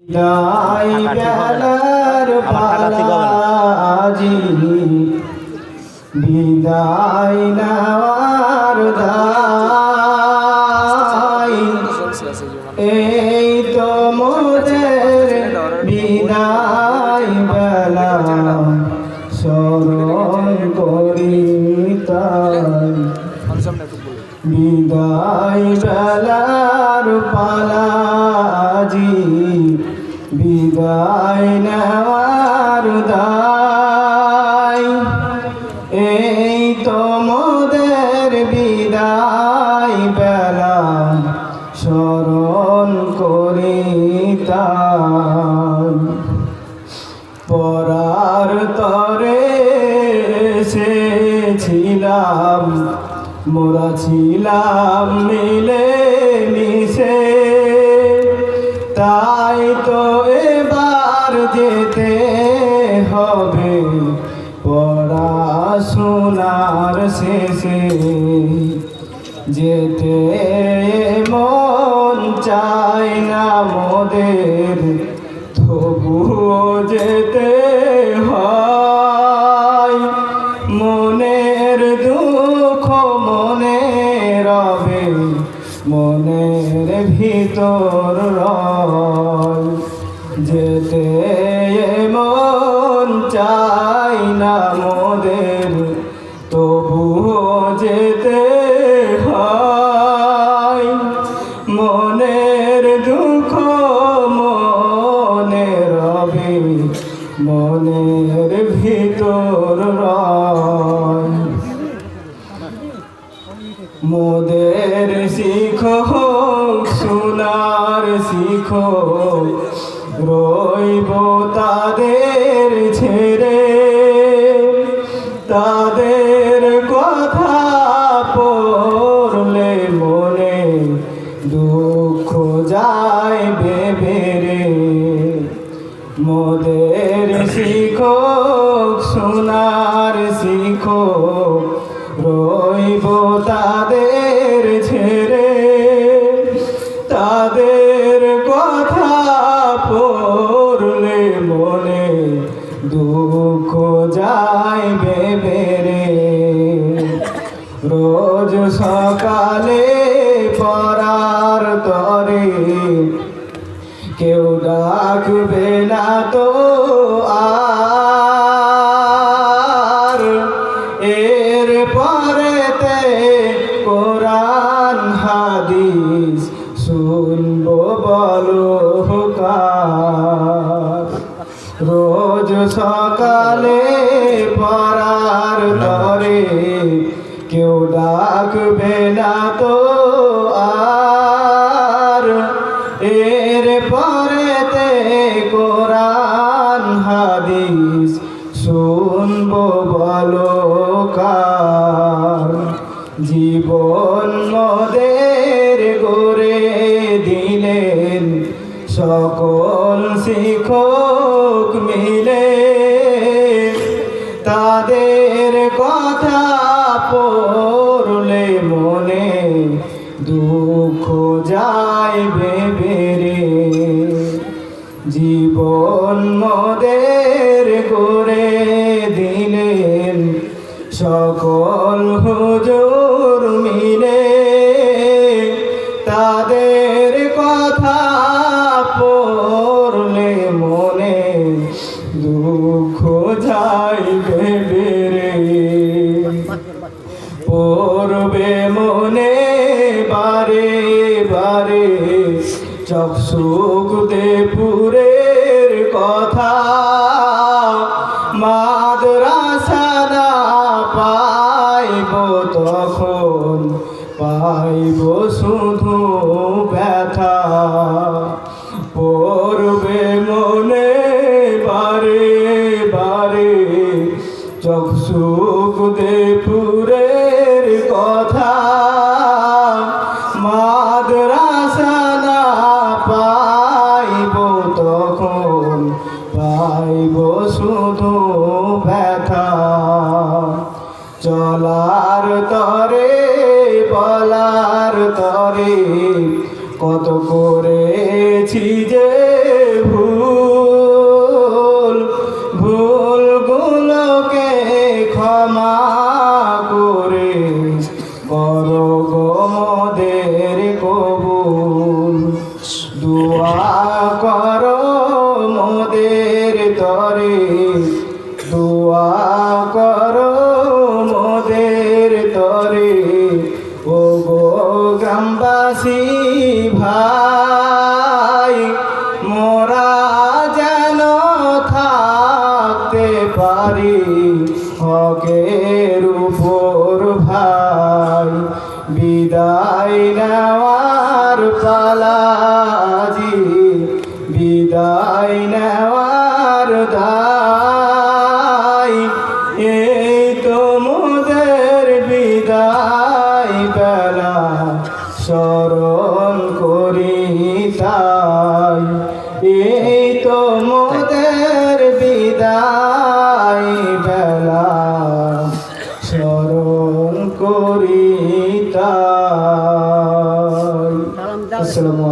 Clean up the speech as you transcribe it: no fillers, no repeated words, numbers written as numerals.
বিদায় বেলার পালাজি বিদায় নেওয়ার দায় এই তো মোদের বিদায় বেলা স্মরণ করি তাই বিদায় বেলার পালাজি বিদায় নেওয়ার দায় এই তো মোদের বিদায় বেলা স্মরণ করি তাই পরার তরে এসেছিলাম মোরা ছিলাম মিলে মিশে তাই তো এবার যেতে হবে পড়াশোনার শেষে যেতে মন চায় না মোদের তবুও যেতে হয় মনের দুঃখ মনে রবে মনের ভিতর রয় যেতে মন চাই না মোদের তবুও যেতে হয় মনের দুঃখ মনে রবে মনের ভিতর রয় মোদের শিখক সোনার শিখক রইব তাদের ছেড়ে তাদের কথা পড়লে মনে দুঃখ যায় বেবেরে মোদের শিখক সোনার শিখক রইব তাদের ছেড়ে তাদের কথা পড়লে মনে দুঃখ যায় বেবেরে রোজ সকালে পড়ার তরে কেউ ডাকবে না তো আর এর পরেতে কোরআন হাদিস শুনবো বলো কার রোজ সকালে পড়ার তরে কেউ ডাকবে না তো আর এর পরেতে কোরআন হাদিস শুনবো বলো কার জীবন মোদের গড়ে দিলেন সকল শিক্ষক মিলে তাদের কথা পড়লে মনে দুঃখ যায় বেবেরে জীবন মোদের করে দিলেন সকল হুজুর মিলে তাদের কথা পড়লে মনে দুঃখ যায় বেবেরে পড়বে মনে বারে বারে চকসুক দেপুরের কথা মাদ্রাসা না পাইব তখন পাইব শুধু ব্যথা পড়বে মনে বারে বারে চকসুক দেপুরের কথা মাদ্রাসা না পাইব তখন পাইব শুধু ব্যথা চলার তরে বলার তরে কত করেছি যে করো মোদের তরে, দোয়া করো মোদের তরে। ও গো গ্রামবাসী ভাই, মোরা যেন থাকতে পারি হকের উপর ভাই। বিদায় নেওয়ার পালাজি, বিদায় নেওয়ার দায়। এই তো মোদের বিদায় বেলা, স্মরণ করি তাই। এই তো মোদের বিদায় বেলা, স্মরণ করি তাই। আসসালামু আলাইকুম।